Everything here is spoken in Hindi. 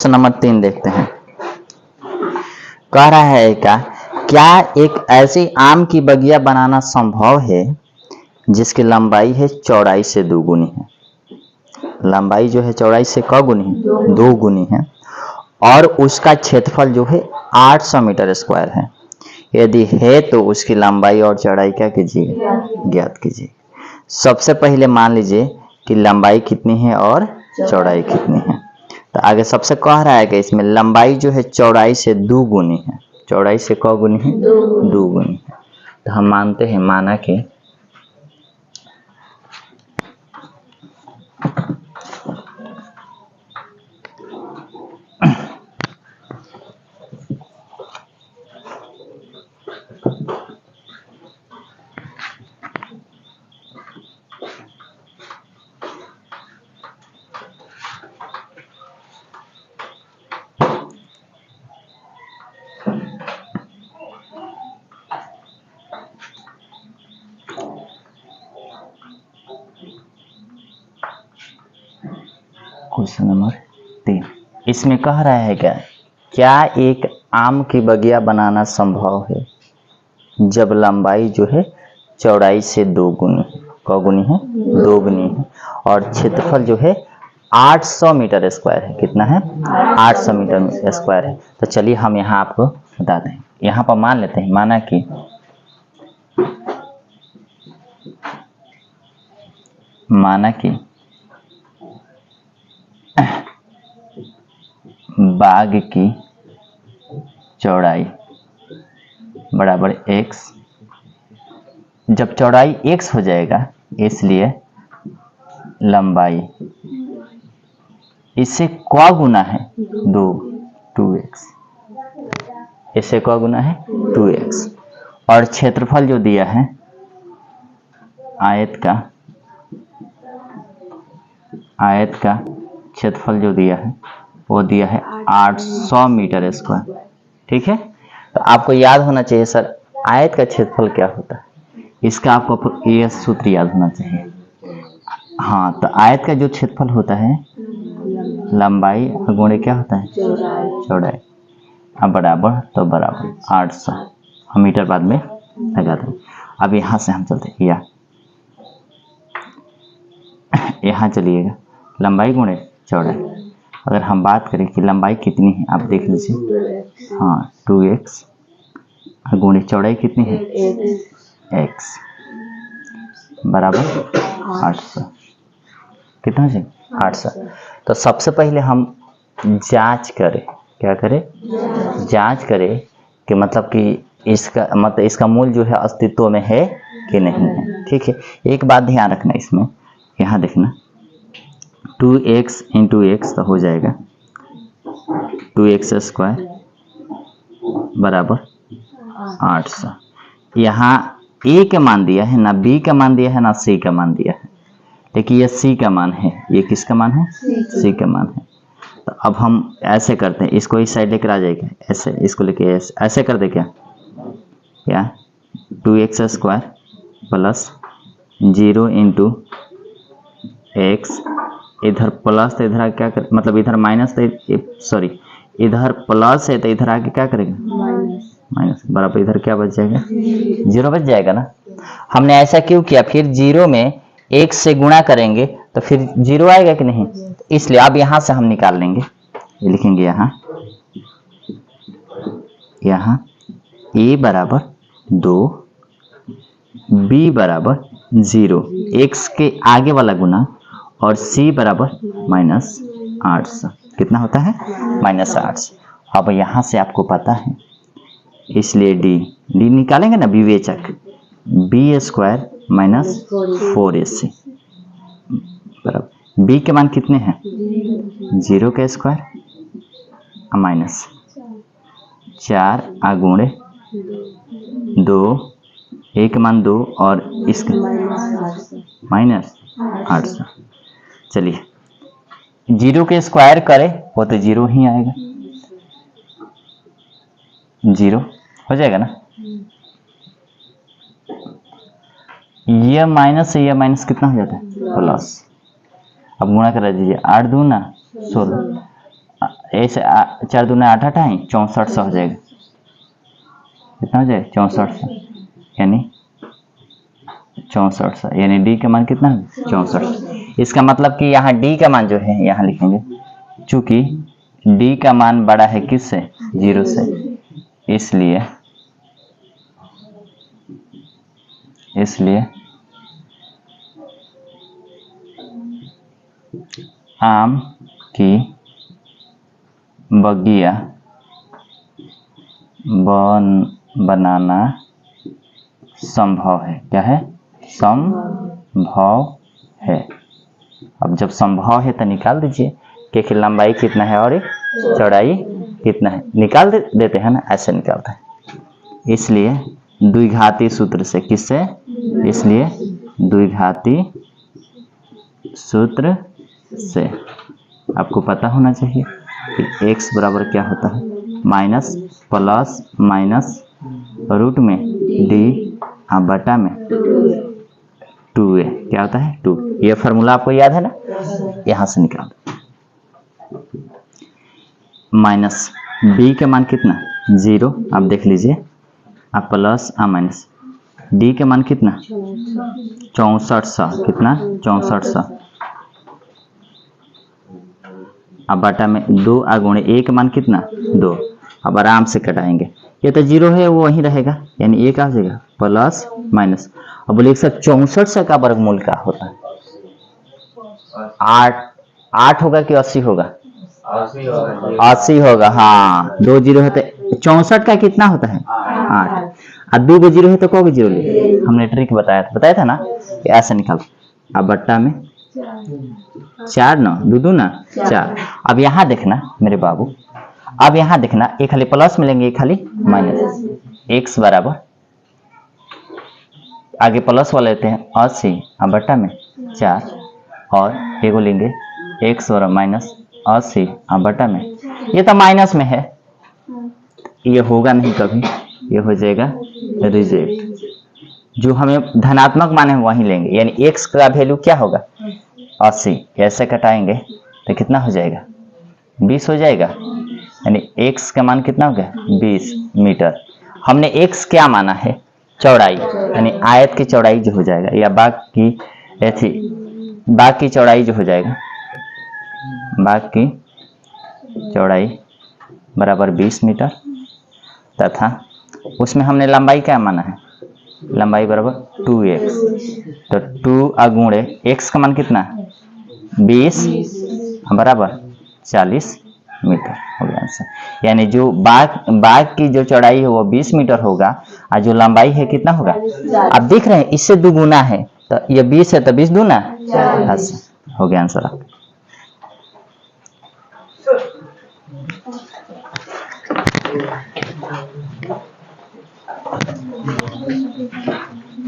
प्रश्न नंबर 3 देखते हैं। कह रहा है क्या एक ऐसी आम की बगिया बनाना संभव है जिसकी लंबाई है चौड़ाई से दोगुनी है। लंबाई जो है चौड़ाई से क गुनी है, 2 गुनी है, और उसका क्षेत्रफल जो है 800 मीटर स्क्वायर है। यदि है तो उसकी लंबाई और चौड़ाई क्या कीजिए, ज्ञात कीजिए। सबसे पहले मान लीजिए कि लंबाई कितनी है और चौड़ाई कितनी है। तो आगे सबसे कह रहा है कि इसमें लंबाई जो है चौड़ाई से 2 गुनी है। चौड़ाई से क गुनी है, 2 गुनी है। तो हम मानते हैं, माना कि क्वेश्चन नंबर 3 इसमें कह रहा है क्या एक आम की बगिया बनाना संभव है जब लंबाई जो है चौड़ाई से 2 गुनी है। क गुनी है, 2 गुनी है, और क्षेत्रफल जो है 800 मीटर स्क्वायर है। कितना है, 800 मीटर स्क्वायर है। तो चलिए हम यहाँ आपको बताते हैं। यहाँ पर मान लेते हैं, माना कि बाग की चौड़ाई बराबर x। जब चौड़ाई x हो जाएगा इसलिए लंबाई इससे क गुना है 2x। इससे क गुना है 2x, और क्षेत्रफल जो दिया है आयत का क्षेत्रफल जो दिया है वो दिया है 800 मीटर स्क्वायर। ठीक है, तो आपको याद होना चाहिए सर आयत का क्षेत्रफल क्या होता है। इसका आपको ये सूत्र याद होना चाहिए। हाँ, तो आयत का जो क्षेत्रफल होता है लंबाई गुणे क्या होता है, चौड़ाई। अब बराबर 800। हम मीटर बाद में लगा दें। अब यहाँ से हम चलते हैं, यहाँ चलिएगा, लंबाई गुणे चौड़ाई। अगर हम बात करें कि लंबाई कितनी है, आप देख लीजिए। हाँ, 2x गुणे चौड़ाई कितनी है, x बराबर 800। कितना है, 800। तो सबसे पहले हम जांच करें, क्या करें, जांच करें कि मतलब कि इसका मूल जो है अस्तित्व में है कि नहीं है। ठीक है, एक बात ध्यान रखना इसमें, यहाँ देखना 2x इंटू एक्स तो हो जाएगा 2x स्क्वायर बराबर 800। यहाँ a का मान दिया है ना, b का मान दिया है ना, c का मान दिया है। देखिए ये c का मान है, ये किसका मान है, c का मान है। तो अब हम ऐसे करते हैं, इसको इस साइड लेकर आ जाएगा, ऐसे इसको लेके ऐसे कर दे क्या 2x square plus 0 into x, इधर प्लस तो इधर क्या कर, मतलब इधर माइनस, सॉरी इधर प्लस है तो इधर आके क्या करेगा, माइनस, बराबर इधर क्या बच जाएगा, 0 बच जाएगा ना। हमने ऐसा क्यों किया, फिर 0 में एक से गुणा करेंगे तो फिर 0 आएगा कि नहीं, इसलिए अब यहाँ से हम निकाल लेंगे। ये लिखेंगे यहाँ a बराबर 2, b बराबर 0, x के आगे वाला गुना, और c बराबर -800। कितना होता है, -800। अब यहाँ से आपको पता है, इसलिए d निकालेंगे ना, विवेचक b स्क्वायर -4ac बराबर b के मान कितने हैं, 0 का स्क्वायर माइनस 4 गुणे 2, a के मान 2 और इसका -800। चलिए 0 के स्क्वायर करें वो तो 0 ही आएगा, 0 हो जाएगा ना। ये माइनस से ये माइनस कितना हो जाता है, प्लस। अब गुणा करा दीजिए, 8 दूना 16, ऐसे 4 दूना 8 8 है 6400 हो जाएगा। कितना हो जाएगा 6400, यानी 6400, यानी डी का मान कितना है 64। इसका मतलब कि यहाँ डी का मान जो है यहाँ लिखेंगे, चूंकि डी का मान बड़ा है किससे 0 से, इसलिए आम की बगिया बनाना संभव है। क्या है? संभव है। अब जब संभव है तो निकाल दीजिए कि लंबाई कितना है और चौड़ाई कितना है, निकाल देते हैं ना, ऐसे निकालते हैं। इसलिए द्विघाती सूत्र से, किससे? इसलिए द्विघाती सूत्र से आपको पता होना चाहिए कि x बराबर क्या होता है, माइनस प्लस माइनस रूट में d बटा में 2a, क्या होता है 2। ये फार्मूला आपको याद है ना, यहां से निकाल दो। माइनस b का मान कितना 0, आप देख लीजिए, आप प्लस माइनस d के मान कितना 6400, कितना 6400, अब बटा में 2 गुणे a का मान कितना 2। अब आराम से कटाएंगे, ये तो 0 है वो वहीं रहेगा, यानी a का हो जाएगा प्लस माइनस। अब बोलिए सर 6400 का वर्गमूल क्या होता है? 8 होगा कि 80 होगा? 80 होगा। हाँ, 2 0 है तो 64 का कितना होता है 8, और 2 को 0 है तो कौ को 0 ले, हमने ट्रिक बताया था ना, ऐसे निकाल। अब बट्टा में 4 9 2 ना 4। अब यहाँ देखना मेरे बाबू, अब यहाँ देखना, एक खाली प्लस मिलेंगे एक खाली माइनस। x बराबर, आगे प्लस वाले लेते हैं 80, अब बट्टा में 4, और एगो लेंगे x बराबर माइनस 80, अब बट्टा में, ये तो माइनस में है, ये होगा नहीं कभी, ये हो जाएगा रिजेक्ट। जो हमें धनात्मक माने वही लेंगे, यानी x का वैल्यू क्या होगा 80, ऐसे कटाएंगे तो कितना हो जाएगा 20 हो जाएगा, यानी x का मान कितना हो गया 20 मीटर। हमने x क्या माना है चौड़ाई, यानी आयत की चौड़ाई जो हो जाएगा, या बाग की चौड़ाई जो हो जाएगा, बाग की चौड़ाई बराबर 20 मीटर, तथा उसमें हमने लंबाई क्या माना है, लंबाई बराबर 2x, तो 2 गुणे x का मान कितना 20 बराबर 40 मीटर हो गया आंसर। यानी जो बाग की जो चौड़ाई है वो 20 मीटर होगा, और जो लंबाई है कितना होगा, आप देख रहे हैं इससे 2 गुना है, तो ये 20 है तो 20 दूना हो गया आंसर आपका।